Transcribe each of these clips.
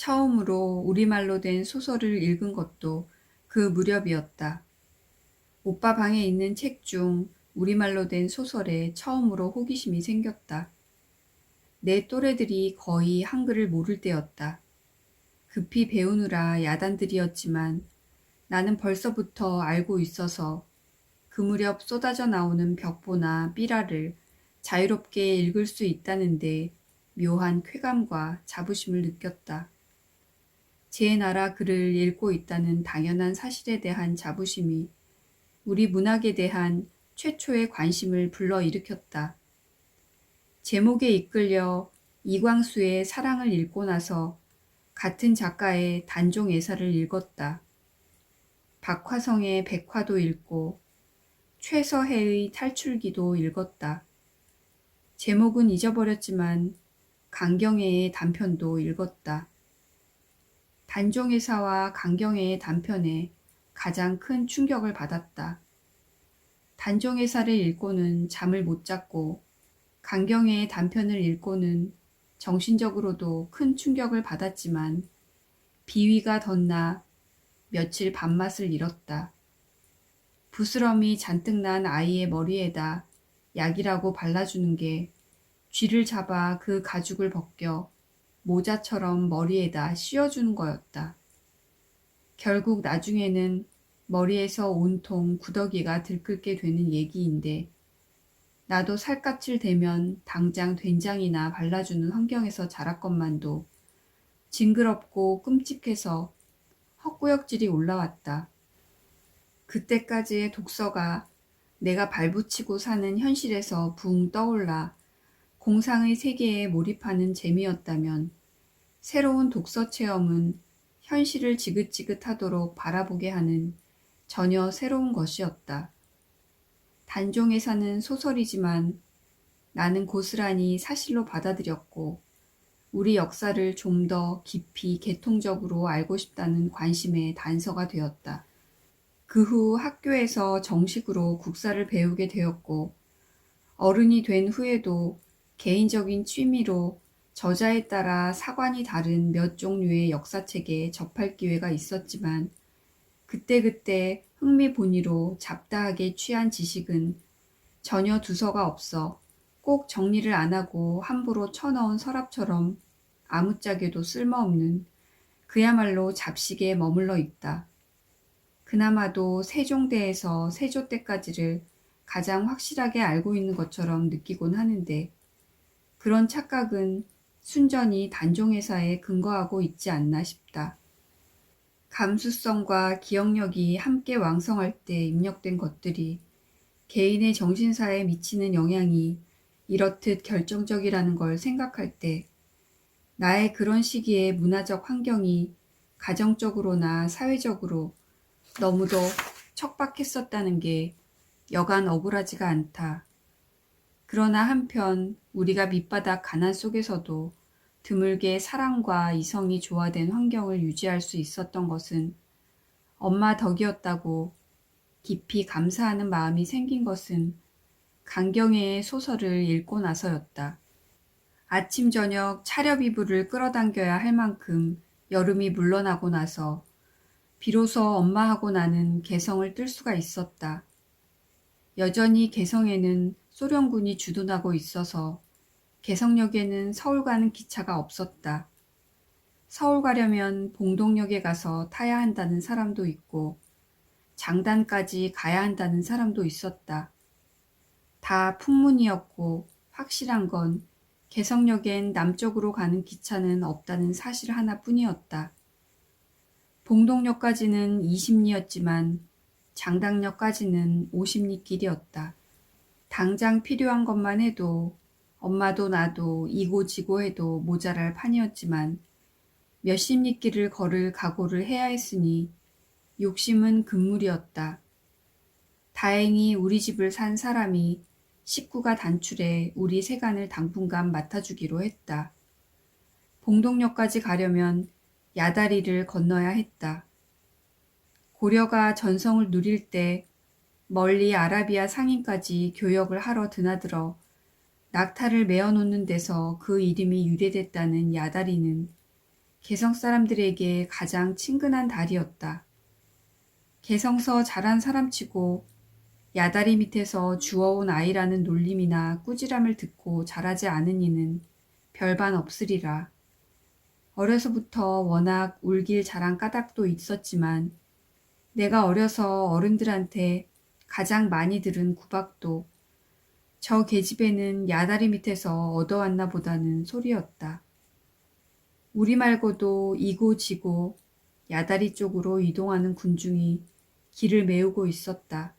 처음으로 우리말로 된 소설을 읽은 것도 그 무렵이었다. 오빠 방에 있는 책 중 우리말로 된 소설에 처음으로 호기심이 생겼다. 내 또래들이 거의 한글을 모를 때였다. 급히 배우느라 야단들이었지만 나는 벌써부터 알고 있어서 그 무렵 쏟아져 나오는 벽보나 삐라를 자유롭게 읽을 수 있다는데 묘한 쾌감과 자부심을 느꼈다. 제 나라 글을 읽고 있다는 당연한 사실에 대한 자부심이 우리 문학에 대한 최초의 관심을 불러일으켰다. 제목에 이끌려 이광수의 사랑을 읽고 나서 같은 작가의 단종애사를 읽었다. 박화성의 백화도 읽고 최서해의 탈출기도 읽었다. 제목은 잊어버렸지만 강경애의 단편도 읽었다. 단종애사와 강경애의 단편에 가장 큰 충격을 받았다. 단종애사를 읽고는 잠을 못 잤고 강경애의 단편을 읽고는 정신적으로도 큰 충격을 받았지만 비위가 덧나 며칠 밥맛을 잃었다. 부스럼이 잔뜩 난 아이의 머리에다 약이라고 발라주는 게 쥐를 잡아 그 가죽을 벗겨 모자처럼 머리에다 씌워주는 거였다. 결국 나중에는 머리에서 온통 구더기가 들끓게 되는 얘기인데 나도 살갗을 대면 당장 된장이나 발라주는 환경에서 자랐건만도 징그럽고 끔찍해서 헛구역질이 올라왔다. 그때까지의 독서가 내가 발붙이고 사는 현실에서 붕 떠올라 공상의 세계에 몰입하는 재미였다면 새로운 독서 체험은 현실을 지긋지긋하도록 바라보게 하는 전혀 새로운 것이었다. 단종에 사는 소설이지만 나는 고스란히 사실로 받아들였고 우리 역사를 좀 더 깊이 개통적으로 알고 싶다는 관심의 단서가 되었다. 그 후 학교에서 정식으로 국사를 배우게 되었고 어른이 된 후에도 개인적인 취미로 저자에 따라 사관이 다른 몇 종류의 역사책에 접할 기회가 있었지만 그때그때 흥미본의로 잡다하게 취한 지식은 전혀 두서가 없어 꼭 정리를 안 하고 함부로 쳐넣은 서랍처럼 아무짝에도 쓸모없는 그야말로 잡식에 머물러 있다. 그나마도 세종대에서 세조 때까지를 가장 확실하게 알고 있는 것처럼 느끼곤 하는데 그런 착각은 순전히 단종회사에 근거하고 있지 않나 싶다. 감수성과 기억력이 함께 왕성할 때 입력된 것들이 개인의 정신사에 미치는 영향이 이렇듯 결정적이라는 걸 생각할 때 나의 그런 시기의 문화적 환경이 가정적으로나 사회적으로 너무도 척박했었다는 게 여간 억울하지가 않다. 그러나 한편 우리가 밑바닥 가난 속에서도 드물게 사랑과 이성이 조화된 환경을 유지할 수 있었던 것은 엄마 덕이었다고 깊이 감사하는 마음이 생긴 것은 강경애의 소설을 읽고 나서였다. 아침 저녁 차렵이불을 끌어당겨야 할 만큼 여름이 물러나고 나서 비로소 엄마하고 나는 개성을 뜰 수가 있었다. 여전히 개성에는 소련군이 주둔하고 있어서 개성역에는 서울 가는 기차가 없었다. 서울 가려면 봉동역에 가서 타야 한다는 사람도 있고 장단까지 가야 한다는 사람도 있었다. 다 풍문이었고 확실한 건 개성역엔 남쪽으로 가는 기차는 없다는 사실 하나뿐이었다. 봉동역까지는 20리였지만 장당역까지는 50리 길이었다. 당장 필요한 것만 해도 엄마도 나도 이고지고 해도 모자랄 판이었지만 몇십 리 길을 걸을 각오를 해야 했으니 욕심은 금물이었다. 다행히 우리 집을 산 사람이 식구가 단출해 우리 세간을 당분간 맡아주기로 했다. 봉동역까지 가려면 야다리를 건너야 했다. 고려가 전성을 누릴 때 멀리 아라비아 상인까지 교역을 하러 드나들어 낙타를 메어놓는 데서 그 이름이 유래됐다는 야다리는 개성 사람들에게 가장 친근한 달이었다. 개성서 자란 사람치고 야다리 밑에서 주워온 아이라는 놀림이나 꾸지람을 듣고 자라지 않은 이는 별반 없으리라. 어려서부터 워낙 울길 잘한 까닭도 있었지만 내가 어려서 어른들한테 가장 많이 들은 구박도 저 계집애는 야다리 밑에서 얻어왔나 보다는 소리였다. 우리 말고도 이고 지고 야다리 쪽으로 이동하는 군중이 길을 메우고 있었다.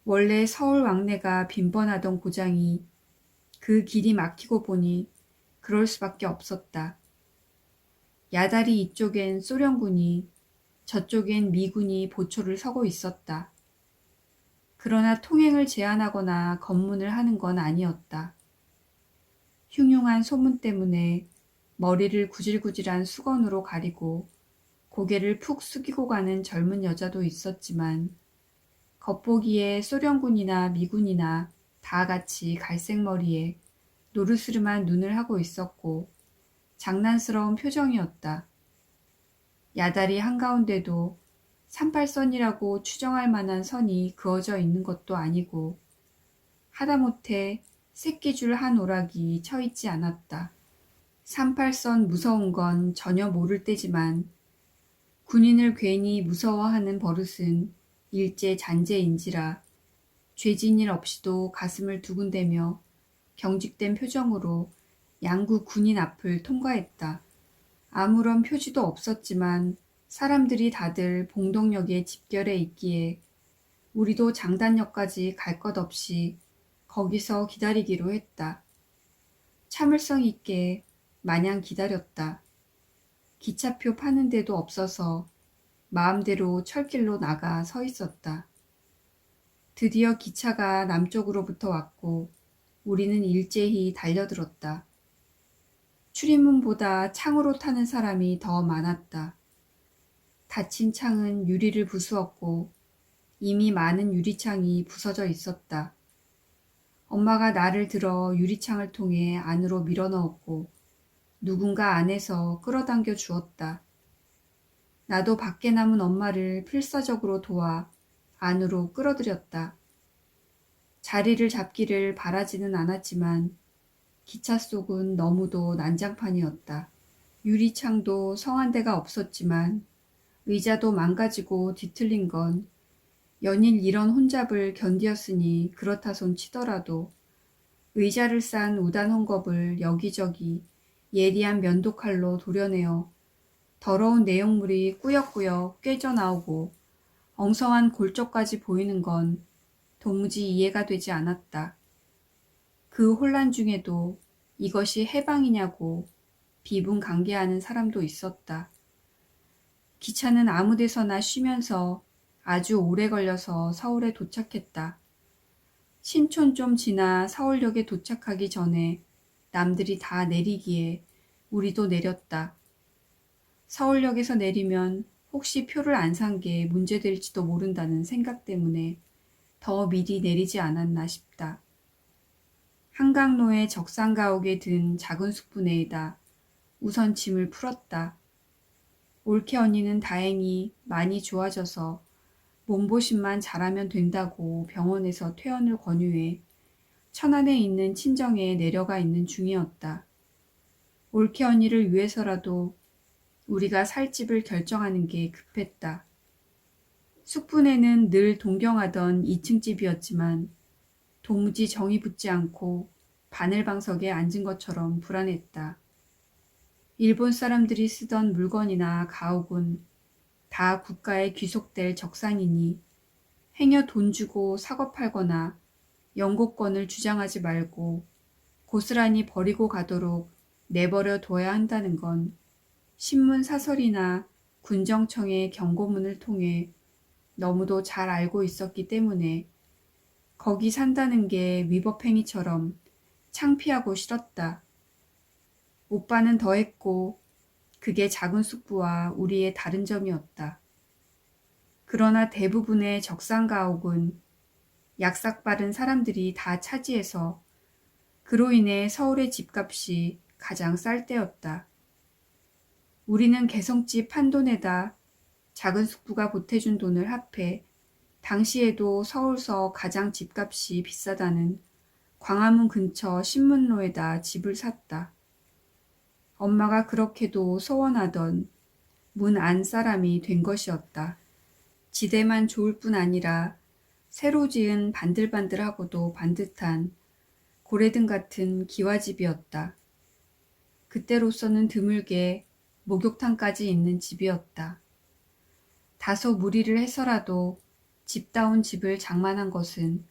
원래 서울 왕래가 빈번하던 고장이 그 길이 막히고 보니 그럴 수밖에 없었다. 야다리 이쪽엔 소련군이 저쪽엔 미군이 보초를 서고 있었다. 그러나 통행을 제한하거나 검문을 하는 건 아니었다. 흉흉한 소문 때문에 머리를 구질구질한 수건으로 가리고 고개를 푹 숙이고 가는 젊은 여자도 있었지만 겉보기에 소련군이나 미군이나 다 같이 갈색머리에 노르스름한 눈을 하고 있었고 장난스러운 표정이었다. 야다리 한가운데도 38선이라고 추정할 만한 선이 그어져 있는 것도 아니고 하다못해 새끼줄 한 오락이 쳐 있지 않았다. 38선 무서운 건 전혀 모를 때지만 군인을 괜히 무서워하는 버릇은 일제 잔재인지라 죄진 일 없이도 가슴을 두근대며 경직된 표정으로 양구 군인 앞을 통과했다. 아무런 표지도 없었지만 사람들이 다들 봉동역에 집결해 있기에 우리도 장단역까지 갈 것 없이 거기서 기다리기로 했다. 참을성 있게 마냥 기다렸다. 기차표 파는 데도 없어서 마음대로 철길로 나가 서 있었다. 드디어 기차가 남쪽으로부터 왔고 우리는 일제히 달려들었다. 출입문보다 창으로 타는 사람이 더 많았다. 닫힌 창은 유리를 부수었고 이미 많은 유리창이 부서져 있었다. 엄마가 나를 들어 유리창을 통해 안으로 밀어넣었고 누군가 안에서 끌어당겨 주었다. 나도 밖에 남은 엄마를 필사적으로 도와 안으로 끌어들였다. 자리를 잡기를 바라지는 않았지만 기차 속은 너무도 난장판이었다. 유리창도 성한 데가 없었지만 의자도 망가지고 뒤틀린 건 연일 이런 혼잡을 견디었으니 그렇다손 치더라도 의자를 싼 우단 헝겊을 여기저기 예리한 면도칼로 도려내어 더러운 내용물이 꾸역꾸역 꿰져 나오고 엉성한 골조까지 보이는 건 도무지 이해가 되지 않았다. 그 혼란 중에도 이것이 해방이냐고 비분간개하는 사람도 있었다. 기차는 아무 데서나 쉬면서 아주 오래 걸려서 서울에 도착했다. 신촌 좀 지나 서울역에 도착하기 전에 남들이 다 내리기에 우리도 내렸다. 서울역에서 내리면 혹시 표를 안 산 게 문제될지도 모른다는 생각 때문에 더 미리 내리지 않았나 싶다. 한강로에 적산가옥에 든 작은 숙부네에다 우선 짐을 풀었다. 올케 언니는 다행히 많이 좋아져서 몸보신만 잘하면 된다고 병원에서 퇴원을 권유해 천안에 있는 친정에 내려가 있는 중이었다. 올케 언니를 위해서라도 우리가 살 집을 결정하는 게 급했다. 숙부네는 늘 동경하던 2층 집이었지만 도무지 정이 붙지 않고 바늘방석에 앉은 것처럼 불안했다. 일본 사람들이 쓰던 물건이나 가옥은 다 국가에 귀속될 적산이니 행여 돈 주고 사고 팔거나 영고권을 주장하지 말고 고스란히 버리고 가도록 내버려 둬야 한다는 건 신문 사설이나 군정청의 경고문을 통해 너무도 잘 알고 있었기 때문에 거기 산다는 게 위법행위처럼 창피하고 싫었다. 오빠는 더했고 그게 작은 숙부와 우리의 다른 점이었다. 그러나 대부분의 적산가옥은 약삭 빠른 사람들이 다 차지해서 그로 인해 서울의 집값이 가장 쌀 때였다. 우리는 개성집 판돈에다 작은 숙부가 보태준 돈을 합해 당시에도 서울서 가장 집값이 비싸다는 광화문 근처 신문로에다 집을 샀다. 엄마가 그렇게도 소원하던 문 안 사람이 된 것이었다. 지대만 좋을 뿐 아니라 새로 지은 반들반들하고도 반듯한 고래등 같은 기와집이었다. 그때로서는 드물게 목욕탕까지 있는 집이었다. 다소 무리를 해서라도 집다운 집을 장만한 것은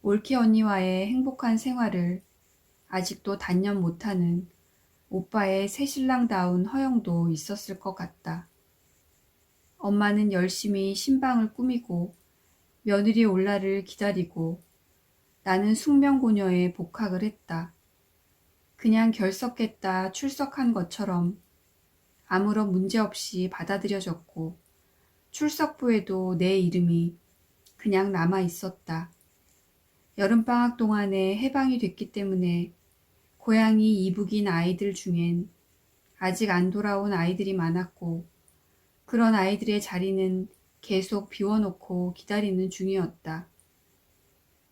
올케 언니와의 행복한 생활을 아직도 단연 못하는 오빠의 새신랑다운 허영도 있었을 것 같다. 엄마는 열심히 신방을 꾸미고 며느리 올라를 기다리고 나는 숙명고녀에 복학을 했다. 그냥 결석했다 출석한 것처럼 아무런 문제 없이 받아들여졌고 출석부에도 내 이름이 그냥 남아 있었다. 여름방학 동안에 해방이 됐기 때문에 고향이 이북인 아이들 중엔 아직 안 돌아온 아이들이 많았고 그런 아이들의 자리는 계속 비워놓고 기다리는 중이었다.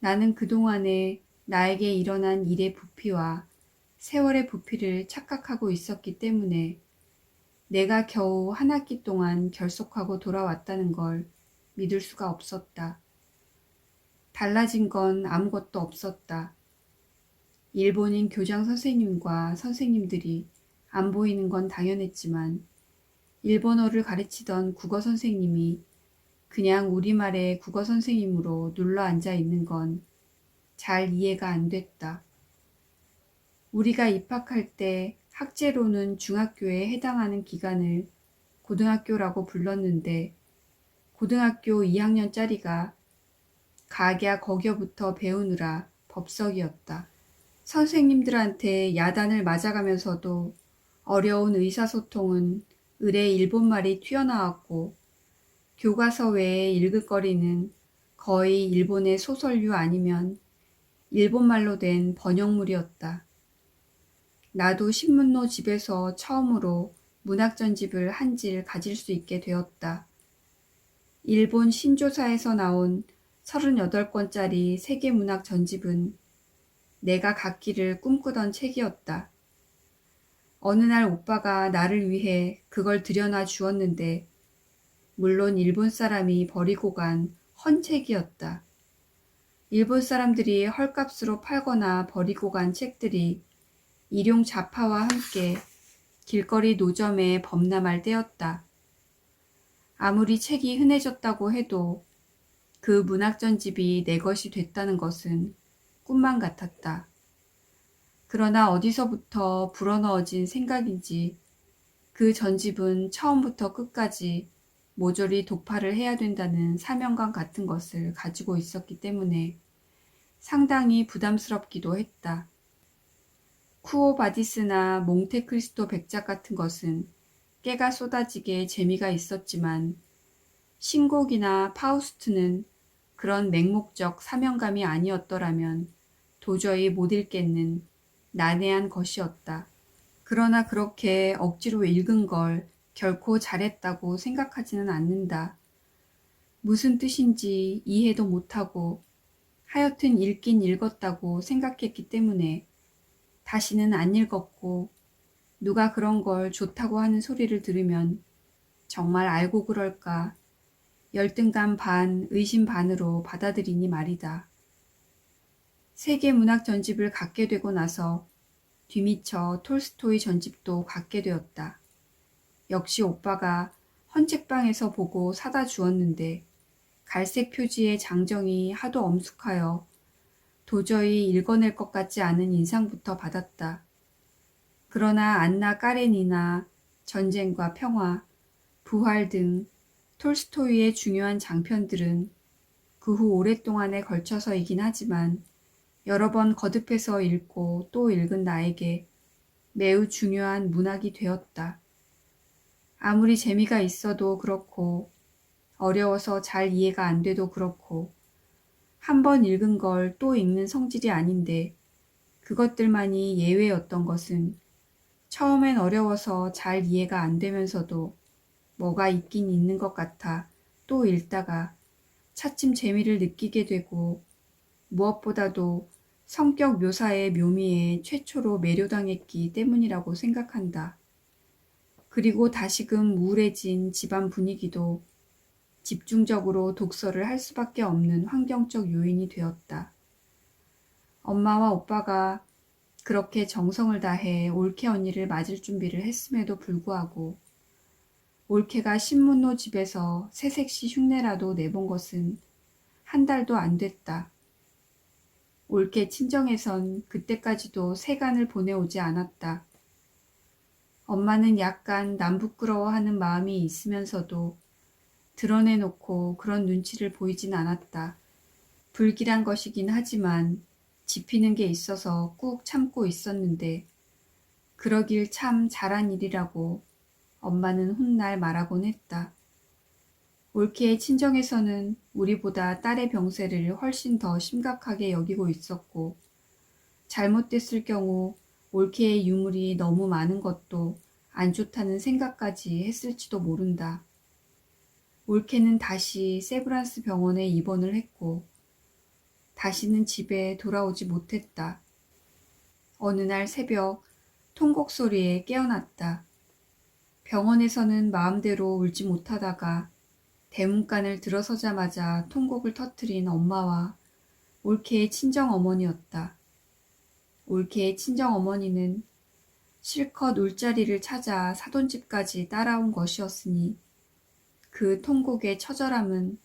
나는 그동안에 나에게 일어난 일의 부피와 세월의 부피를 착각하고 있었기 때문에 내가 겨우 한 학기 동안 결석하고 돌아왔다는 걸 믿을 수가 없었다. 달라진 건 아무것도 없었다. 일본인 교장 선생님과 선생님들이 안 보이는 건 당연했지만 일본어를 가르치던 국어 선생님이 그냥 우리말의 국어 선생님으로 눌러 앉아 있는 건 잘 이해가 안 됐다. 우리가 입학할 때 학제로는 중학교에 해당하는 기간을 고등학교라고 불렀는데 고등학교 2학년짜리가 각야 거겨부터 배우느라 법석이었다. 선생님들한테 야단을 맞아가면서도 어려운 의사소통은 을의 일본말이 튀어나왔고 교과서 외에 읽을 거리는 거의 일본의 소설류 아니면 일본말로 된 번역물이었다. 나도 신문로 집에서 처음으로 문학전집을 한 질 가질 수 있게 되었다. 일본 신조사에서 나온 38권짜리 세계문학 전집은 내가 갖기를 꿈꾸던 책이었다. 어느 날 오빠가 나를 위해 그걸 들여놔 주었는데 물론 일본 사람이 버리고 간 헌책이었다. 일본 사람들이 헐값으로 팔거나 버리고 간 책들이 일용 잡화와 함께 길거리 노점에 범람할 때였다. 아무리 책이 흔해졌다고 해도 그 문학전집이 내 것이 됐다는 것은 꿈만 같았다. 그러나 어디서부터 불어넣어진 생각인지 그 전집은 처음부터 끝까지 모조리 독파를 해야 된다는 사명감 같은 것을 가지고 있었기 때문에 상당히 부담스럽기도 했다. 쿠오바디스나 몽테크리스토 백작 같은 것은 깨가 쏟아지게 재미가 있었지만 신곡이나 파우스트는 그런 맹목적 사명감이 아니었더라면 도저히 못 읽겠는 난해한 것이었다. 그러나 그렇게 억지로 읽은 걸 결코 잘했다고 생각하지는 않는다. 무슨 뜻인지 이해도 못하고 하여튼 읽긴 읽었다고 생각했기 때문에 다시는 안 읽었고 누가 그런 걸 좋다고 하는 소리를 들으면 정말 알고 그럴까 열등감 반 의심 반으로 받아들이니 말이다. 세계문학 전집을 갖게 되고 나서 뒤미처 톨스토이 전집도 갖게 되었다. 역시 오빠가 헌책방에서 보고 사다 주었는데 갈색 표지의 장정이 하도 엄숙하여 도저히 읽어낼 것 같지 않은 인상부터 받았다. 그러나 안나 까레니나 전쟁과 평화, 부활 등 톨스토이의 중요한 장편들은 그 후 오랫동안에 걸쳐서이긴 하지만 여러 번 거듭해서 읽고 또 읽은 나에게 매우 중요한 문학이 되었다. 아무리 재미가 있어도 그렇고 어려워서 잘 이해가 안 돼도 그렇고 한 번 읽은 걸 또 읽는 성질이 아닌데 그것들만이 예외였던 것은 처음엔 어려워서 잘 이해가 안 되면서도 뭐가 있긴 있는 것 같아 또 읽다가 차츰 재미를 느끼게 되고 무엇보다도 성격 묘사의 묘미에 최초로 매료당했기 때문이라고 생각한다. 그리고 다시금 우울해진 집안 분위기도 집중적으로 독서를 할 수밖에 없는 환경적 요인이 되었다. 엄마와 오빠가 그렇게 정성을 다해 올케 언니를 맞을 준비를 했음에도 불구하고 올케가 신문로 집에서 새색시 흉내라도 내본 것은 한 달도 안 됐다. 올케 친정에선 그때까지도 세간을 보내오지 않았다. 엄마는 약간 남 부끄러워하는 마음이 있으면서도 드러내놓고 그런 눈치를 보이진 않았다. 불길한 것이긴 하지만 지피는 게 있어서 꾹 참고 있었는데 그러길 참 잘한 일이라고 엄마는 훗날 말하곤 했다. 올케의 친정에서는 우리보다 딸의 병세를 훨씬 더 심각하게 여기고 있었고 잘못됐을 경우 올케의 유물이 너무 많은 것도 안 좋다는 생각까지 했을지도 모른다. 올케는 다시 세브란스 병원에 입원을 했고 다시는 집에 돌아오지 못했다. 어느 날 새벽 통곡 소리에 깨어났다. 병원에서는 마음대로 울지 못하다가 대문간을 들어서자마자 통곡을 터뜨린 엄마와 올케의 친정어머니였다. 올케의 친정어머니는 실컷 울자리를 찾아 사돈집까지 따라온 것이었으니 그 통곡의 처절함은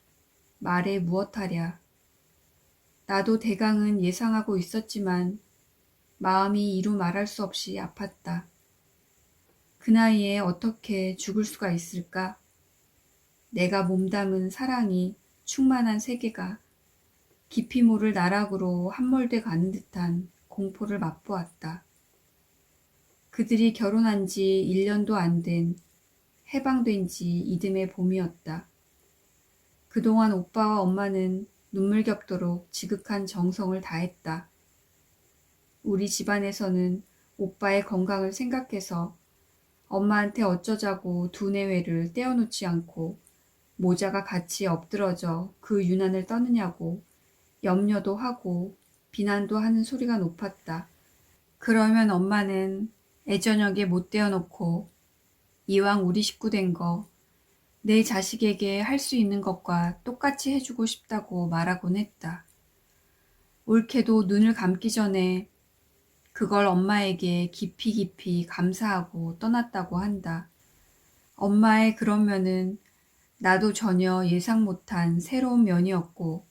말에 무엇하랴. 나도 대강은 예상하고 있었지만 마음이 이루 말할 수 없이 아팠다. 그 나이에 어떻게 죽을 수가 있을까? 내가 몸담은 사랑이 충만한 세계가 깊이 모를 나락으로 함몰돼 가는 듯한 공포를 맛보았다. 그들이 결혼한 지 1년도 안 된 해방된 지 이듬해 봄이었다. 그동안 오빠와 엄마는 눈물 겹도록 지극한 정성을 다했다. 우리 집안에서는 오빠의 건강을 생각해서 엄마한테 어쩌자고 두뇌회를 떼어놓지 않고 모자가 같이 엎드러져 그 유난을 떠느냐고 염려도 하고 비난도 하는 소리가 높았다. 그러면 엄마는 애저녁에 못 떼어놓고 이왕 우리 식구 된 거 내 자식에게 할 수 있는 것과 똑같이 해주고 싶다고 말하곤 했다. 올케도 눈을 감기 전에 그걸 엄마에게 깊이 감사하고 떠났다고 한다. 엄마의 그런 면은 나도 전혀 예상 못한 새로운 면이었고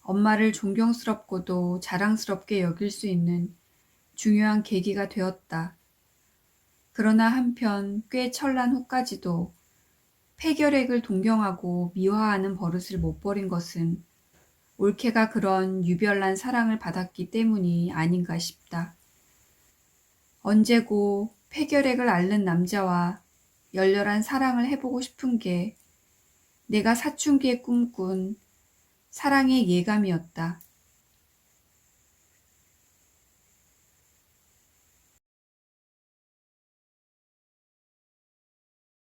엄마를 존경스럽고도 자랑스럽게 여길 수 있는 중요한 계기가 되었다. 그러나 한편 꽤 철난 후까지도 폐결핵을 동경하고 미화하는 버릇을 못 버린 것은 올케가 그런 유별난 사랑을 받았기 때문이 아닌가 싶다. 언제고 폐결핵을 앓는 남자와 열렬한 사랑을 해보고 싶은 게 내가 사춘기에 꿈꾼 사랑의 예감이었다.